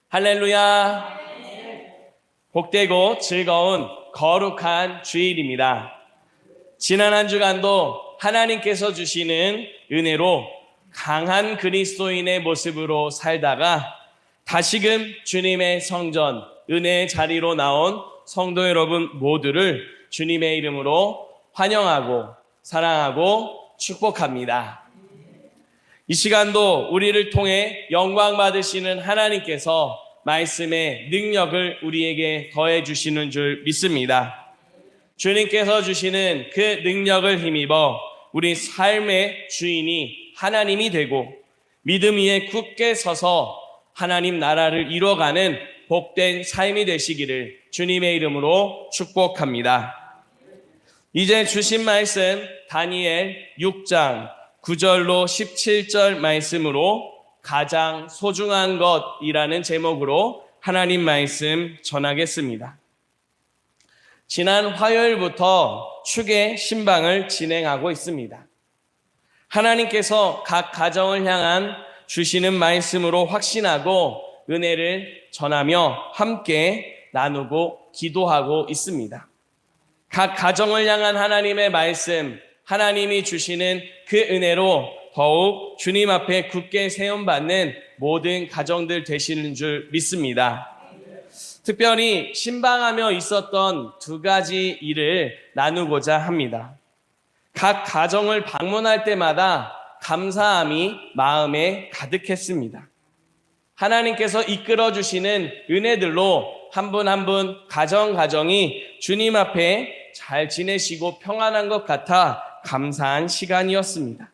할렐루야. 복되고 즐거운 거룩한 주일입니다. 지난 한 주간도 하나님께서 주시는 은혜로 강한 그리스도인의 모습으로 살다가 다시금 주님의 성전, 은혜의 자리로 나온 성도 여러분 모두를 주님의 이름으로 환영하고 사랑하고 축복합니다. 이 시간도 우리를 통해 영광 받으시는 하나님께서 말씀의 능력을 우리에게 더해 주시는 줄 믿습니다. 주님께서 주시는 그 능력을 힘입어 우리 삶의 주인이 하나님이 되고 믿음 위에 굳게 서서 하나님 나라를 이뤄가는 복된 삶이 되시기를 주님의 이름으로 축복합니다. 이제 주신 말씀 다니엘 6장 9절로 17절 말씀으로 가장 소중한 것이라는 제목으로 하나님 말씀 전하겠습니다. 지난 화요일부터 축의 신방을 진행하고 있습니다. 하나님께서 각 가정을 향한 주시는 말씀으로 확신하고 은혜를 전하며 함께 나누고 기도하고 있습니다. 각 가정을 향한 하나님의 말씀, 하나님이 주시는 그 은혜로 더욱 주님 앞에 굳게 세움받는 모든 가정들 되시는 줄 믿습니다. 특별히 신방하며 있었던 두 가지 일을 나누고자 합니다. 각 가정을 방문할 때마다 감사함이 마음에 가득했습니다. 하나님께서 이끌어 주시는 은혜들로 한 분 한 분 가정이 주님 앞에 잘 지내시고 평안한 것 같아 감사한 시간이었습니다.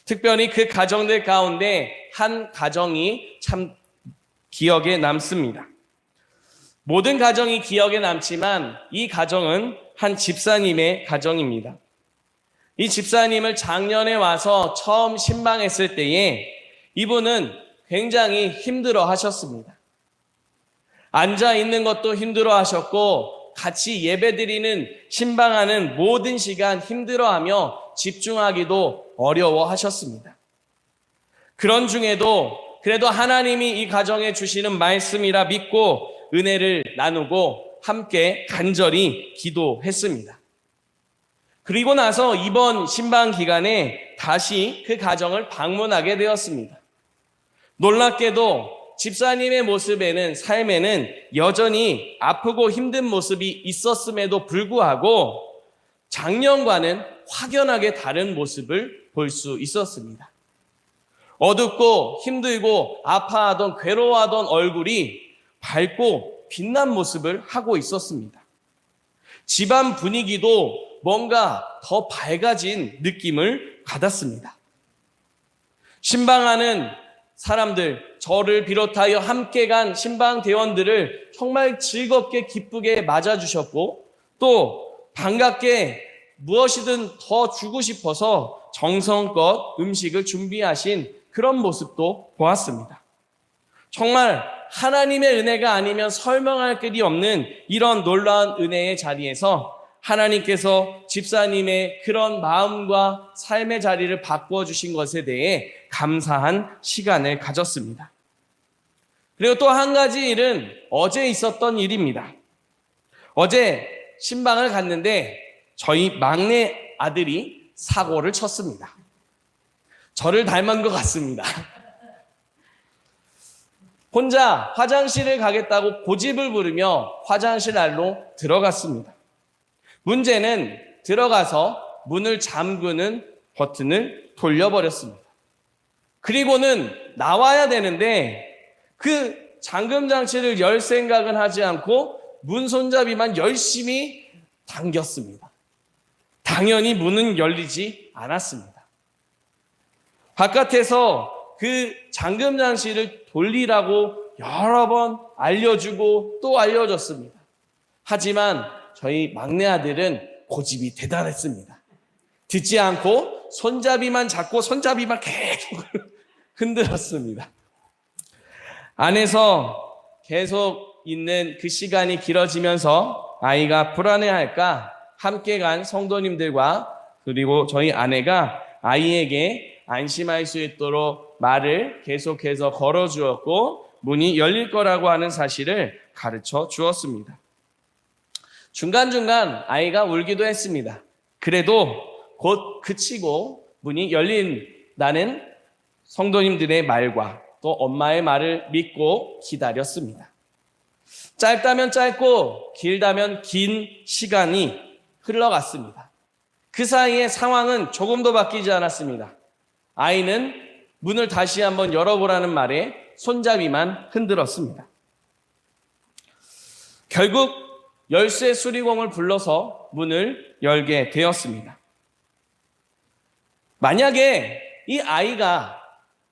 특별히 그 가정들 가운데 한 가정이 참 기억에 남습니다. 모든 가정이 기억에 남지만 이 가정은 한 집사님의 가정입니다. 이 집사님을 작년에 와서 처음 신방했을 때에 이분은 굉장히 힘들어 하셨습니다. 앉아 있는 것도 힘들어 하셨고 같이 예배드리는 신방하는 모든 시간 힘들어하며 집중하기도 어려워하셨습니다. 그런 중에도 그래도 하나님이 이 가정에 주시는 말씀이라 믿고 은혜를 나누고 함께 간절히 기도했습니다. 그리고 나서 이번 신방 기간에 다시 그 가정을 방문하게 되었습니다. 놀랍게도 집사님의 모습에는, 삶에는 여전히 아프고 힘든 모습이 있었음에도 불구하고 작년과는 확연하게 다른 모습을 볼 수 있었습니다. 어둡고 힘들고 아파하던 괴로워하던 얼굴이 밝고 빛난 모습을 하고 있었습니다. 집안 분위기도 뭔가 더 밝아진 느낌을 받았습니다. 신방하는 사람들, 저를 비롯하여 함께 간 신방 대원들을 정말 즐겁게 기쁘게 맞아주셨고 또 반갑게 무엇이든 더 주고 싶어서 정성껏 음식을 준비하신 그런 모습도 보았습니다. 정말 하나님의 은혜가 아니면 설명할 길이 없는 이런 놀라운 은혜의 자리에서 하나님께서 집사님의 그런 마음과 삶의 자리를 바꾸어 주신 것에 대해 감사한 시간을 가졌습니다. 그리고 또 한 가지 일은 어제 있었던 일입니다. 어제 신방을 갔는데 저희 막내 아들이 사고를 쳤습니다. 저를 닮은 것 같습니다. 혼자 화장실을 가겠다고 고집을 부르며 화장실 안으로 들어갔습니다. 문제는 들어가서 문을 잠그는 버튼을 돌려버렸습니다. 그리고는 나와야 되는데 그 잠금 장치를 열 생각은 하지 않고 문 손잡이만 열심히 당겼습니다. 당연히 문은 열리지 않았습니다. 바깥에서 그 잠금 장치를 돌리라고 여러 번 알려주고 또 알려줬습니다. 하지만 저희 막내 아들은 고집이 대단했습니다. 듣지 않고 손잡이만 잡고 손잡이만 계속 흔들었습니다. 안에서 계속 있는 그 시간이 길어지면서 아이가 불안해할까 함께 간 성도님들과 그리고 저희 아내가 아이에게 안심할 수 있도록 말을 계속해서 걸어주었고 문이 열릴 거라고 하는 사실을 가르쳐 주었습니다. 중간중간 아이가 울기도 했습니다. 그래도 곧 그치고 문이 열린다는 성도님들의 말과 또 엄마의 말을 믿고 기다렸습니다. 짧다면 짧고 길다면 긴 시간이 흘러갔습니다. 그 사이에 상황은 조금도 바뀌지 않았습니다. 아이는 문을 다시 한번 열어보라는 말에 손잡이만 흔들었습니다. 결국 열쇠 수리공을 불러서 문을 열게 되었습니다. 만약에 이 아이가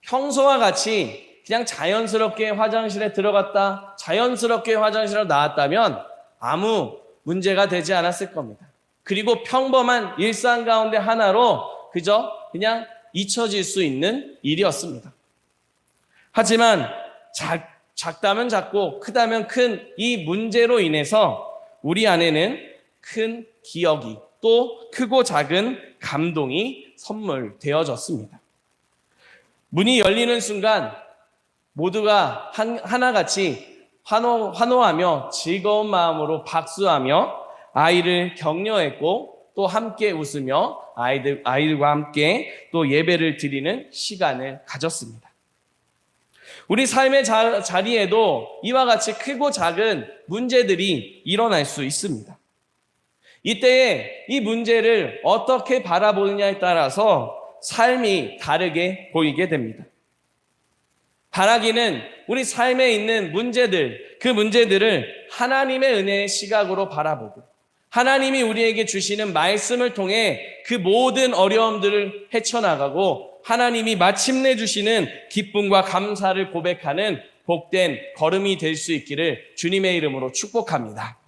평소와 같이 그냥 자연스럽게 화장실에 들어갔다 자연스럽게 화장실로 나왔다면 아무 문제가 되지 않았을 겁니다. 그리고 평범한 일상 가운데 하나로 그냥 잊혀질 수 있는 일이었습니다. 하지만 작다면 작고 크다면 큰 이 문제로 인해서 우리 안에는 큰 기억이 또 크고 작은 감동이 선물되어졌습니다. 문이 열리는 순간 모두가 하나같이 환호하며 즐거운 마음으로 박수하며 아이를 격려했고 또 함께 웃으며 아이들과 함께 또 예배를 드리는 시간을 가졌습니다. 우리 삶의 자리에도 이와 같이 크고 작은 문제들이 일어날 수 있습니다. 이때에 이 문제를 어떻게 바라보느냐에 따라서 삶이 다르게 보이게 됩니다. 바라기는 우리 삶에 있는 문제들, 그 문제들을 하나님의 은혜의 시각으로 바라보고 하나님이 우리에게 주시는 말씀을 통해 그 모든 어려움들을 헤쳐나가고 하나님이 마침내 주시는 기쁨과 감사를 고백하는 복된 걸음이 될 수 있기를 주님의 이름으로 축복합니다.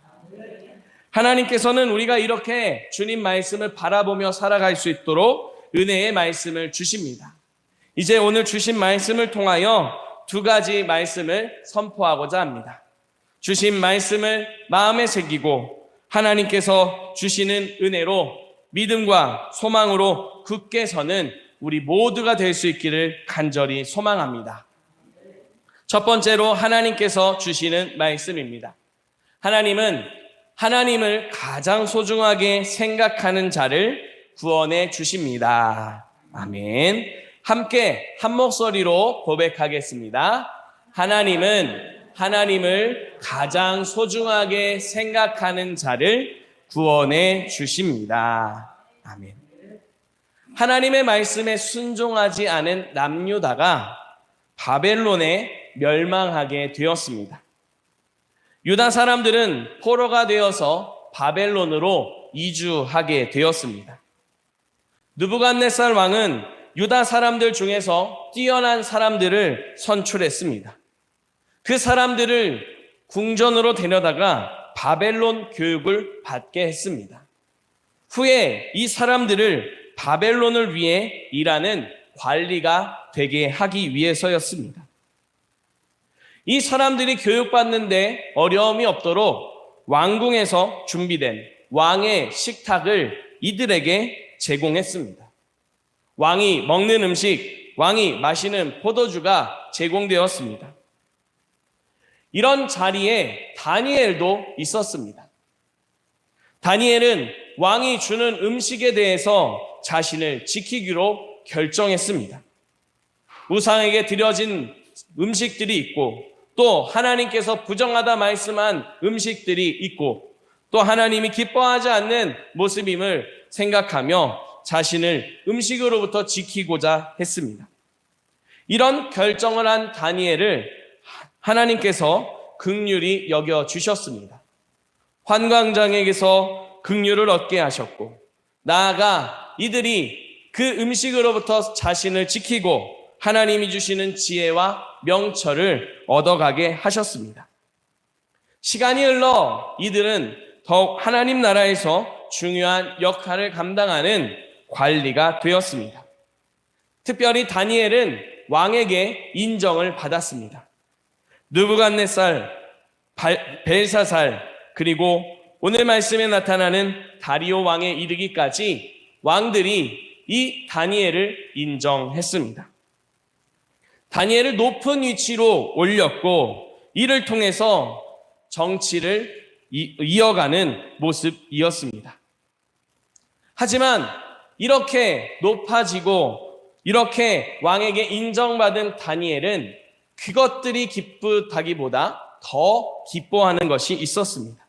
하나님께서는 우리가 이렇게 주님 말씀을 바라보며 살아갈 수 있도록 은혜의 말씀을 주십니다. 이제 오늘 주신 말씀을 통하여 두 가지 말씀을 선포하고자 합니다. 주신 말씀을 마음에 새기고 하나님께서 주시는 은혜로 믿음과 소망으로 굳게 서는 우리 모두가 될 수 있기를 간절히 소망합니다. 첫 번째로 하나님께서 주시는 말씀입니다. 하나님은 하나님을 가장 소중하게 생각하는 자를 구원해 주십니다. 아멘. 함께 한 목소리로 고백하겠습니다. 하나님은 하나님을 가장 소중하게 생각하는 자를 구원해 주십니다. 아멘. 하나님의 말씀에 순종하지 않은 남유다가 바벨론에 멸망하게 되었습니다. 유다 사람들은 포로가 되어서 바벨론으로 이주하게 되었습니다. 느부갓네살 왕은 유다 사람들 중에서 뛰어난 사람들을 선출했습니다. 그 사람들을 궁전으로 데려다가 바벨론 교육을 받게 했습니다. 후에 이 사람들을 바벨론을 위해 일하는 관리가 되게 하기 위해서였습니다. 이 사람들이 교육받는데 어려움이 없도록 왕궁에서 준비된 왕의 식탁을 이들에게 제공했습니다. 왕이 먹는 음식, 왕이 마시는 포도주가 제공되었습니다. 이런 자리에 다니엘도 있었습니다. 다니엘은 왕이 주는 음식에 대해서 자신을 지키기로 결정했습니다. 우상에게 드려진 음식들이 있고 또 하나님께서 부정하다 말씀한 음식들이 있고 또 하나님이 기뻐하지 않는 모습임을 생각하며 자신을 음식으로부터 지키고자 했습니다. 이런 결정을 한 다니엘을 하나님께서 긍휼히 여겨주셨습니다. 환관장에게서 긍휼을 얻게 하셨고 나아가 이들이 그 음식으로부터 자신을 지키고 하나님이 주시는 지혜와 명철을 얻어가게 하셨습니다. 시간이 흘러 이들은 더욱 하나님 나라에서 중요한 역할을 감당하는 관리가 되었습니다. 특별히 다니엘은 왕에게 인정을 받았습니다. 느부갓네살, 벨사살, 그리고 오늘 말씀에 나타나는 다리오 왕에 이르기까지 왕들이 이 다니엘을 인정했습니다. 다니엘을 높은 위치로 올렸고 이를 통해서 정치를 이어가는 모습이었습니다. 하지만 이렇게 높아지고 이렇게 왕에게 인정받은 다니엘은 그것들이 기쁘다기보다 더 기뻐하는 것이 있었습니다.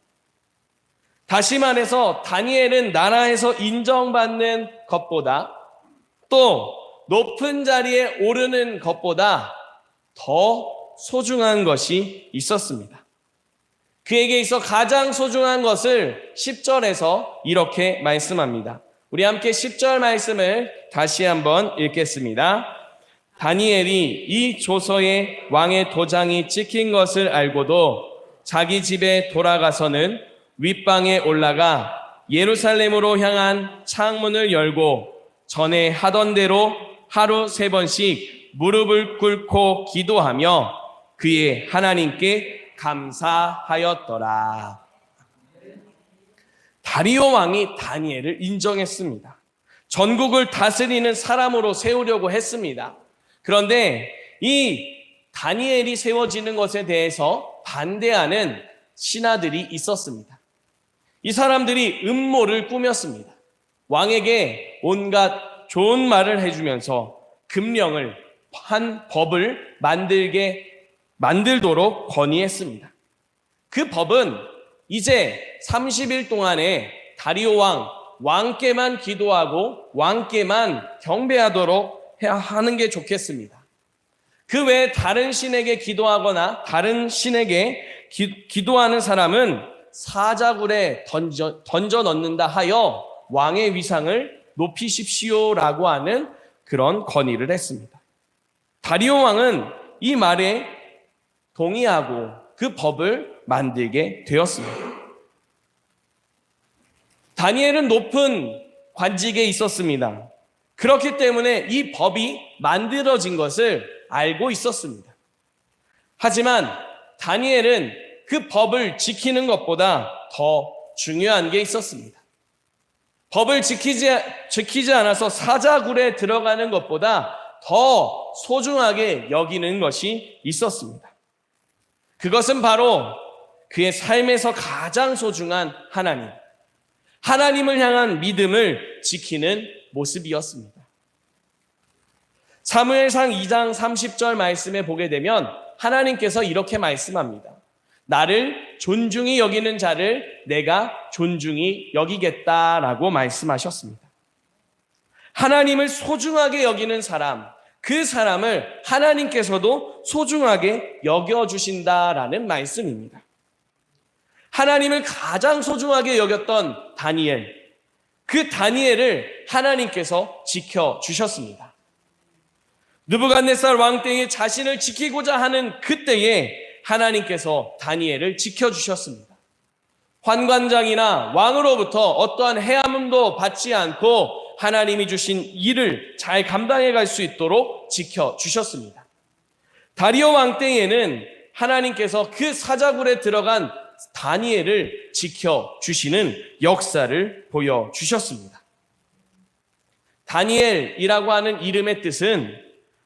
다시 말해서 다니엘은 나라에서 인정받는 것보다 또 높은 자리에 오르는 것보다 더 소중한 것이 있었습니다. 그에게 있어 가장 소중한 것을 10절에서 이렇게 말씀합니다. 우리 함께 10절 말씀을 다시 한번 읽겠습니다. 다니엘이 이 조서에 왕의 도장이 찍힌 것을 알고도 자기 집에 돌아가서는 윗방에 올라가 예루살렘으로 향한 창문을 열고 전에 하던 대로 하루 3번씩 무릎을 꿇고 기도하며 그의 하나님께 감사하였더라. 다리오 왕이 다니엘을 인정했습니다. 전국을 다스리는 사람으로 세우려고 했습니다. 그런데 이 다니엘이 세워지는 것에 대해서 반대하는 신하들이 있었습니다. 이 사람들이 음모를 꾸몄습니다. 왕에게 온갖 좋은 말을 해주면서 금령을 한 법을 만들도록 건의했습니다. 그 법은 이제 30일 동안에 다리오 왕께만 기도하고 왕께만 경배하도록 하는 게 좋겠습니다. 그 외에 다른 신에게 기도하거나 다른 신에게 기도하는 사람은 사자굴에 던져 넣는다 하여 왕의 위상을 높이십시오라고 하는 그런 건의를 했습니다. 다리오 왕은 이 말에 동의하고 그 법을 만들게 되었습니다. 다니엘은 높은 관직에 있었습니다. 그렇기 때문에 이 법이 만들어진 것을 알고 있었습니다. 하지만 다니엘은 그 법을 지키는 것보다 더 중요한 게 있었습니다. 법을 지키지 않아서 사자굴에 들어가는 것보다 더 소중하게 여기는 것이 있었습니다. 그것은 바로 그의 삶에서 가장 소중한 하나님을 향한 믿음을 지키는 모습이었습니다. 사무엘상 2장 30절 말씀에 보게 되면 하나님께서 이렇게 말씀합니다. 나를 존중히 여기는 자를 내가 존중히 여기겠다라고 말씀하셨습니다. 하나님을 소중하게 여기는 사람, 그 사람을 하나님께서도 소중하게 여겨주신다라는 말씀입니다. 하나님을 가장 소중하게 여겼던 다니엘, 그 다니엘을 하나님께서 지켜주셨습니다. 느부갓네살 왕 때에 자신을 지키고자 하는 그때에 하나님께서 다니엘을 지켜주셨습니다. 환관장이나 왕으로부터 어떠한 해함도 받지 않고 하나님이 주신 일을 잘 감당해 갈 수 있도록 지켜주셨습니다. 다리오 왕 때에는 하나님께서 그 사자굴에 들어간 다니엘을 지켜주시는 역사를 보여주셨습니다. 다니엘이라고 하는 이름의 뜻은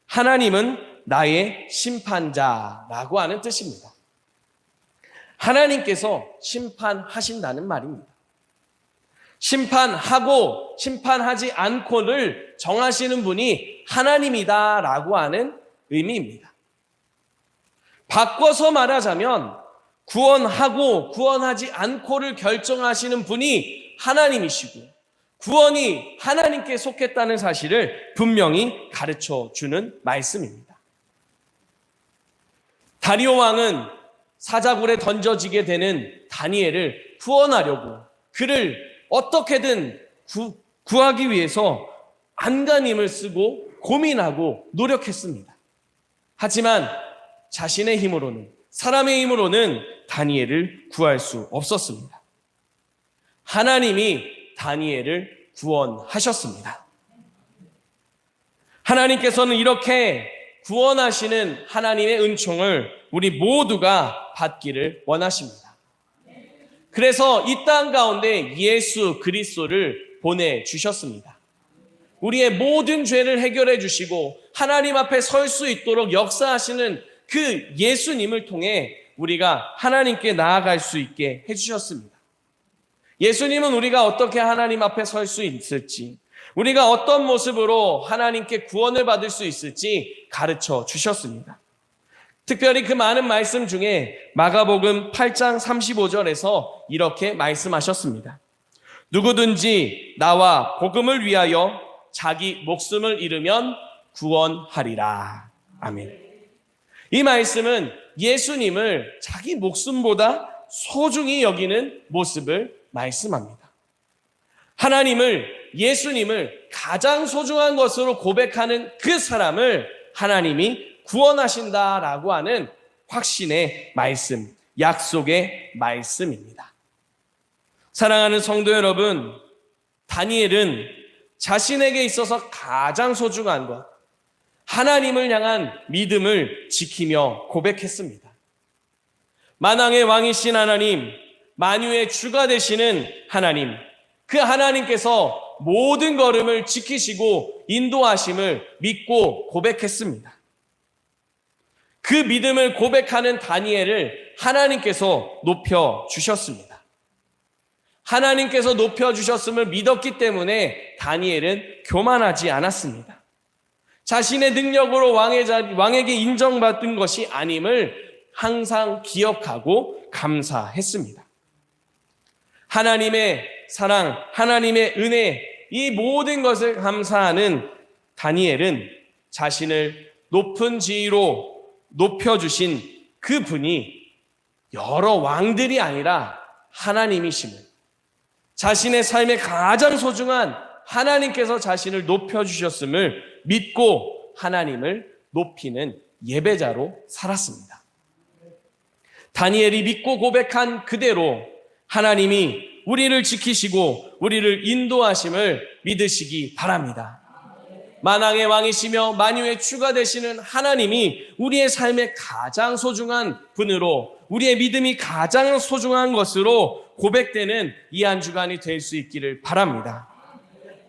하나님은 나의 심판자라고 하는 뜻입니다. 하나님께서 심판하신다는 말입니다. 심판하고 심판하지 않고를 정하시는 분이 하나님이다라고 하는 의미입니다. 바꿔서 말하자면 구원하고 구원하지 않고를 결정하시는 분이 하나님이시고 구원이 하나님께 속했다는 사실을 분명히 가르쳐 주는 말씀입니다. 다리오 왕은 사자굴에 던져지게 되는 다니엘을 구원하려고 그를 어떻게든 구하기 위해서 안간힘을 쓰고 고민하고 노력했습니다. 하지만 자신의 힘으로는, 사람의 힘으로는 다니엘을 구할 수 없었습니다. 하나님이 다니엘을 구원하셨습니다. 하나님께서는 이렇게 구원하시는 하나님의 은총을 우리 모두가 받기를 원하십니다. 그래서 이 땅 가운데 예수 그리스도를 보내주셨습니다. 우리의 모든 죄를 해결해 주시고 하나님 앞에 설 수 있도록 역사하시는 그 예수님을 통해 우리가 하나님께 나아갈 수 있게 해주셨습니다. 예수님은 우리가 어떻게 하나님 앞에 설 수 있을지, 우리가 어떤 모습으로 하나님께 구원을 받을 수 있을지 가르쳐 주셨습니다. 특별히 그 많은 말씀 중에 마가복음 8장 35절에서 이렇게 말씀하셨습니다. 누구든지 나와 복음을 위하여 자기 목숨을 잃으면 구원하리라. 아멘. 이 말씀은 예수님을 자기 목숨보다 소중히 여기는 모습을 말씀합니다. 하나님을, 예수님을 가장 소중한 것으로 고백하는 그 사람을 하나님이 구원하신다라고 하는 확신의 말씀, 약속의 말씀입니다. 사랑하는 성도 여러분, 다니엘은 자신에게 있어서 가장 소중한 것, 하나님을 향한 믿음을 지키며 고백했습니다. 만왕의 왕이신 하나님, 만유의 주가 되시는 하나님, 그 하나님께서 모든 걸음을 지키시고 인도하심을 믿고 고백했습니다. 그 믿음을 고백하는 다니엘을 하나님께서 높여주셨습니다. 하나님께서 높여주셨음을 믿었기 때문에 다니엘은 교만하지 않았습니다. 자신의 능력으로 왕에게 인정받은 것이 아님을 항상 기억하고 감사했습니다. 하나님의 사랑, 하나님의 은혜, 이 모든 것을 감사하는 다니엘은 자신을 높은 지위로 높여주신 그 분이 여러 왕들이 아니라 하나님이심을, 자신의 삶에 가장 소중한 하나님께서 자신을 높여주셨음을 믿고 하나님을 높이는 예배자로 살았습니다. 다니엘이 믿고 고백한 그대로 하나님이 우리를 지키시고 우리를 인도하심을 믿으시기 바랍니다. 만왕의 왕이시며 만유의 주가 되시는 하나님이 우리의 삶에 가장 소중한 분으로, 우리의 믿음이 가장 소중한 것으로 고백되는 이 한 주간이 될 수 있기를 바랍니다.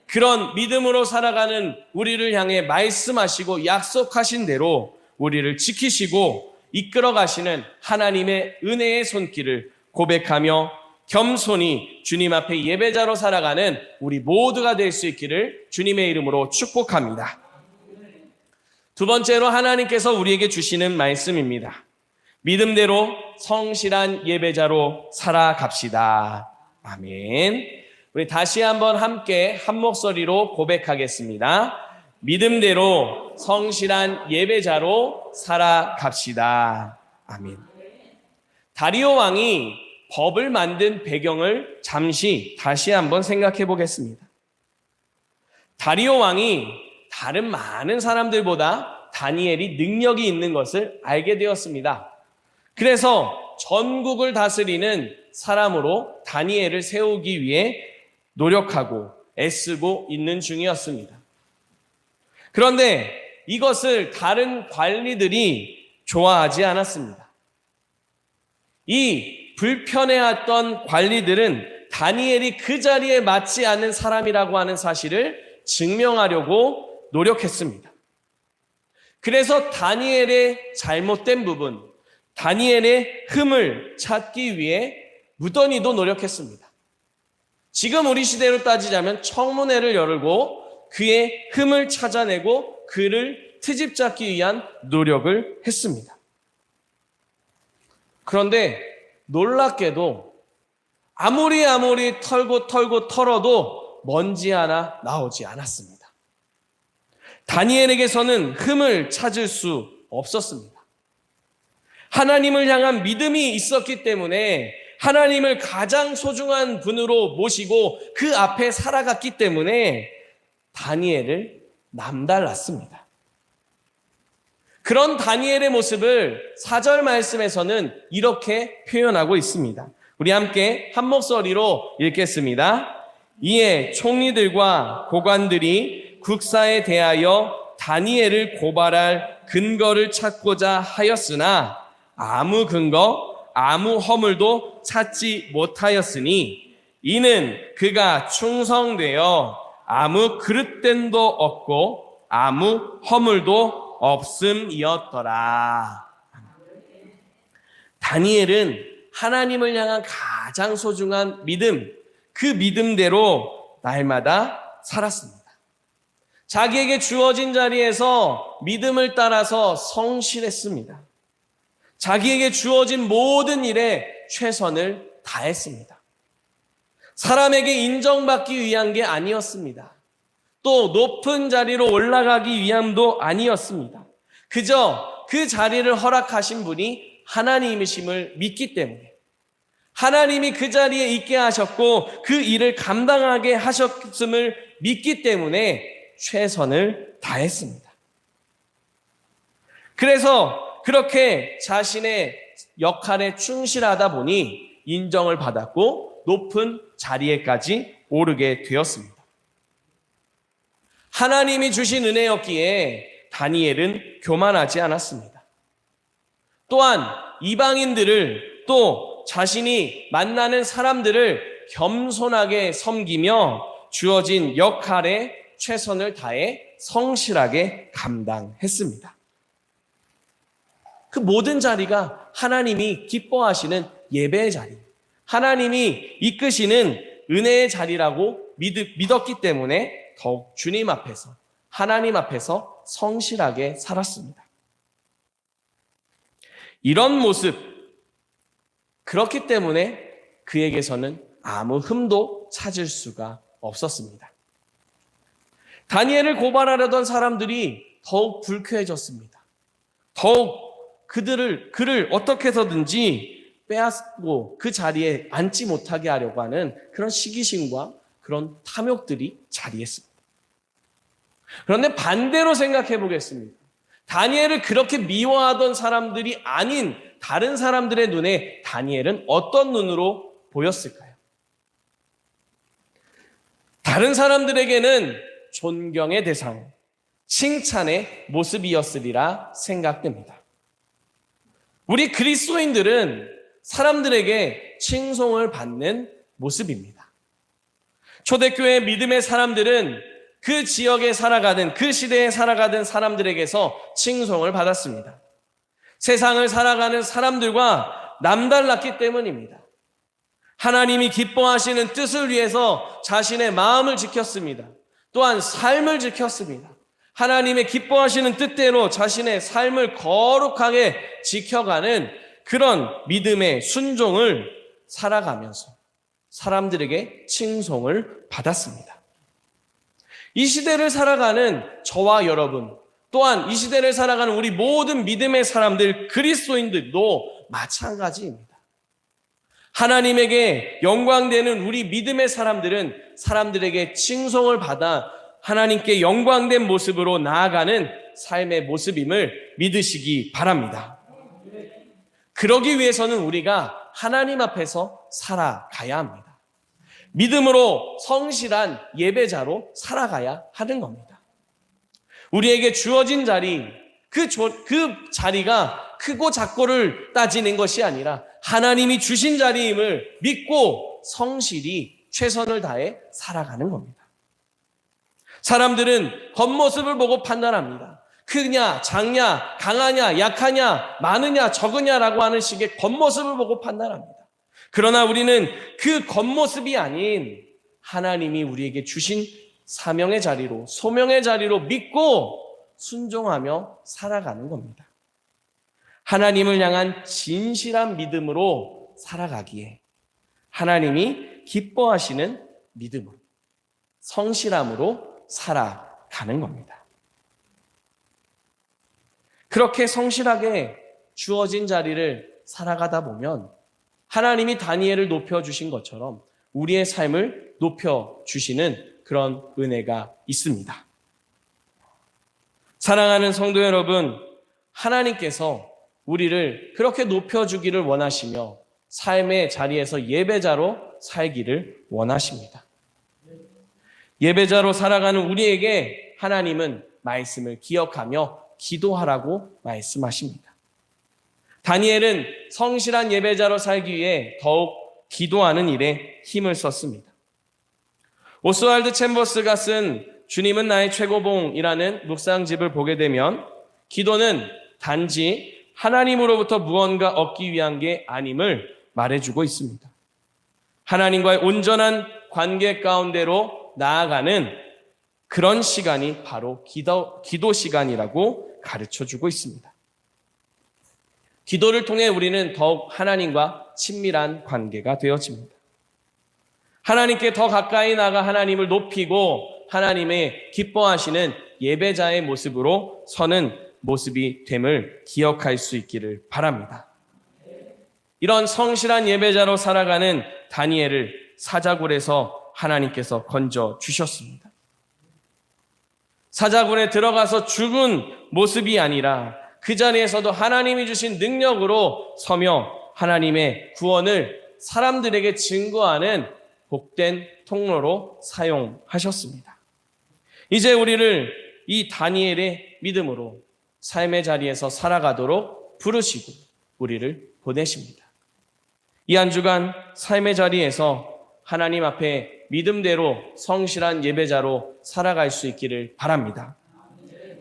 그런 믿음으로 살아가는 우리를 향해 말씀하시고 약속하신 대로 우리를 지키시고 이끌어 가시는 하나님의 은혜의 손길을 고백하며 겸손히 주님 앞에 예배자로 살아가는 우리 모두가 될 수 있기를 주님의 이름으로 축복합니다. 두 번째로 하나님께서 우리에게 주시는 말씀입니다. 믿음대로 성실한 예배자로 살아갑시다. 아멘. 우리 다시 한번 함께 한 목소리로 고백하겠습니다. 믿음대로 성실한 예배자로 살아갑시다. 아멘. 다리오 왕이 법을 만든 배경을 잠시 다시 한번 생각해 보겠습니다. 다리오 왕이 다른 많은 사람들보다 다니엘이 능력이 있는 것을 알게 되었습니다. 그래서 전국을 다스리는 사람으로 다니엘을 세우기 위해 노력하고 애쓰고 있는 중이었습니다. 그런데 이것을 다른 관리들이 좋아하지 않았습니다. 이 불편해했던 관리들은 다니엘이 그 자리에 맞지 않는 사람이라고 하는 사실을 증명하려고 노력했습니다. 그래서 다니엘의 잘못된 부분, 다니엘의 흠을 찾기 위해 무던히도 노력했습니다. 지금 우리 시대로 따지자면 청문회를 열고 그의 흠을 찾아내고 그를 트집잡기 위한 노력을 했습니다. 그런데 놀랍게도 아무리 털고 털어도 먼지 하나 나오지 않았습니다. 다니엘에게서는 흠을 찾을 수 없었습니다. 하나님을 향한 믿음이 있었기 때문에 하나님을 가장 소중한 분으로 모시고 그 앞에 살아갔기 때문에 다니엘을 남달랐습니다. 그런 다니엘의 모습을 4절 말씀에서는 이렇게 표현하고 있습니다. 우리 함께 한 목소리로 읽겠습니다. 이에 총리들과 고관들이 국사에 대하여 다니엘을 고발할 근거를 찾고자 하였으나 아무 근거, 아무 허물도 찾지 못하였으니 이는 그가 충성되어 아무 그릇됨도 없고 아무 허물도 없음이었더라. 다니엘은 하나님을 향한 가장 소중한 믿음, 그 믿음대로 날마다 살았습니다. 자기에게 주어진 자리에서 믿음을 따라서 성실했습니다. 자기에게 주어진 모든 일에 최선을 다했습니다. 사람에게 인정받기 위한 게 아니었습니다. 또 높은 자리로 올라가기 위함도 아니었습니다. 그저 그 자리를 허락하신 분이 하나님이심을 믿기 때문에, 하나님이 그 자리에 있게 하셨고 그 일을 감당하게 하셨음을 믿기 때문에 최선을 다했습니다. 그래서 그렇게 자신의 역할에 충실하다 보니 인정을 받았고 높은 자리에까지 오르게 되었습니다. 하나님이 주신 은혜였기에 다니엘은 교만하지 않았습니다. 또한 이방인들을, 또 자신이 만나는 사람들을 겸손하게 섬기며 주어진 역할에 최선을 다해 성실하게 감당했습니다. 그 모든 자리가 하나님이 기뻐하시는 예배의 자리, 하나님이 이끄시는 은혜의 자리라고 믿었기 때문에 더욱 주님 앞에서, 하나님 앞에서 성실하게 살았습니다. 이런 모습, 그렇기 때문에 그에게서는 아무 흠도 찾을 수가 없었습니다. 다니엘을 고발하려던 사람들이 더욱 불쾌해졌습니다. 더욱 그를 어떻게 해서든지 빼앗고 그 자리에 앉지 못하게 하려고 하는 그런 시기심과 그런 탐욕들이 자리했습니다. 그런데 반대로 생각해 보겠습니다. 다니엘을 그렇게 미워하던 사람들이 아닌 다른 사람들의 눈에 다니엘은 어떤 눈으로 보였을까요? 다른 사람들에게는 존경의 대상, 칭찬의 모습이었으리라 생각됩니다. 우리 그리스도인들은 사람들에게 칭송을 받는 모습입니다. 초대교회 믿음의 사람들은 그 지역에 살아가는, 그 시대에 살아가던 사람들에게서 칭송을 받았습니다. 세상을 살아가는 사람들과 남달랐기 때문입니다. 하나님이 기뻐하시는 뜻을 위해서 자신의 마음을 지켰습니다. 또한 삶을 지켰습니다. 하나님의 기뻐하시는 뜻대로 자신의 삶을 거룩하게 지켜가는 그런 믿음의 순종을 살아가면서 사람들에게 칭송을 받았습니다. 이 시대를 살아가는 저와 여러분, 또한 이 시대를 살아가는 우리 모든 믿음의 사람들, 그리스도인들도 마찬가지입니다. 하나님에게 영광되는 우리 믿음의 사람들은 사람들에게 칭송을 받아 하나님께 영광된 모습으로 나아가는 삶의 모습임을 믿으시기 바랍니다. 그러기 위해서는 우리가 하나님 앞에서 살아가야 합니다. 믿음으로 성실한 예배자로 살아가야 하는 겁니다. 우리에게 주어진 자리, 그 자리가 크고 작고를 따지는 것이 아니라 하나님이 주신 자리임을 믿고 성실히 최선을 다해 살아가는 겁니다. 사람들은 겉모습을 보고 판단합니다. 크냐, 작냐, 강하냐, 약하냐, 많으냐, 적으냐라고 하는 식의 겉모습을 보고 판단합니다. 그러나 우리는 그 겉모습이 아닌 하나님이 우리에게 주신 사명의 자리로, 소명의 자리로 믿고 순종하며 살아가는 겁니다. 하나님을 향한 진실한 믿음으로 살아가기에 하나님이 기뻐하시는 믿음으로, 성실함으로 살아가는 겁니다. 그렇게 성실하게 주어진 자리를 살아가다 보면 하나님이 다니엘을 높여주신 것처럼 우리의 삶을 높여주시는 그런 은혜가 있습니다. 사랑하는 성도 여러분, 하나님께서 우리를 그렇게 높여주기를 원하시며 삶의 자리에서 예배자로 살기를 원하십니다. 예배자로 살아가는 우리에게 하나님은 말씀을 기억하며 기도하라고 말씀하십니다. 다니엘은 성실한 예배자로 살기 위해 더욱 기도하는 일에 힘을 썼습니다. 오스왈드 챔버스가 쓴 주님은 나의 최고봉이라는 묵상집을 보게 되면 기도는 단지 하나님으로부터 무언가 얻기 위한 게 아님을 말해주고 있습니다. 하나님과의 온전한 관계 가운데로 나아가는 그런 시간이 바로 기도 시간이라고 가르쳐주고 있습니다. 기도를 통해 우리는 더욱 하나님과 친밀한 관계가 되어집니다. 하나님께 더 가까이 나가 하나님을 높이고 하나님의 기뻐하시는 예배자의 모습으로 서는 모습이 됨을 기억할 수 있기를 바랍니다. 이런 성실한 예배자로 살아가는 다니엘을 사자굴에서 하나님께서 건져 주셨습니다. 사자굴에 들어가서 죽은 모습이 아니라 그 자리에서도 하나님이 주신 능력으로 서며 하나님의 구원을 사람들에게 증거하는 복된 통로로 사용하셨습니다. 이제 우리를 이 다니엘의 믿음으로 삶의 자리에서 살아가도록 부르시고 우리를 보내십니다. 이 한 주간 삶의 자리에서 하나님 앞에 믿음대로 성실한 예배자로 살아갈 수 있기를 바랍니다.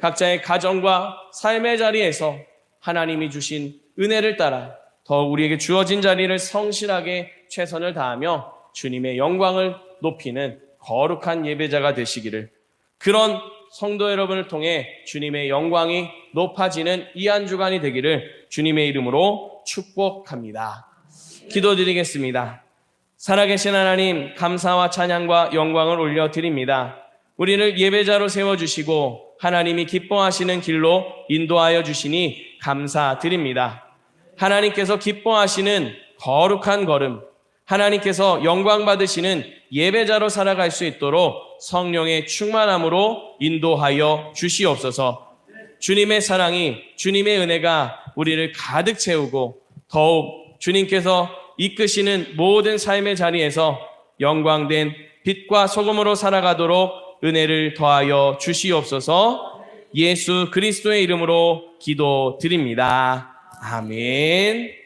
각자의 가정과 삶의 자리에서 하나님이 주신 은혜를 따라 더 우리에게 주어진 자리를 성실하게 최선을 다하며 주님의 영광을 높이는 거룩한 예배자가 되시기를, 그런 성도 여러분을 통해 주님의 영광이 높아지는 이 한 주간이 되기를 주님의 이름으로 축복합니다. 기도드리겠습니다. 살아계신 하나님, 감사와 찬양과 영광을 올려드립니다. 우리를 예배자로 세워주시고 하나님이 기뻐하시는 길로 인도하여 주시니 감사드립니다. 하나님께서 기뻐하시는 거룩한 걸음, 하나님께서 영광 받으시는 예배자로 살아갈 수 있도록 성령의 충만함으로 인도하여 주시옵소서. 주님의 사랑이, 주님의 은혜가 우리를 가득 채우고 더욱 주님께서 이끄시는 모든 삶의 자리에서 영광된 빛과 소금으로 살아가도록 은혜를 더하여 주시옵소서. 예수 그리스도의 이름으로 기도드립니다. 아멘.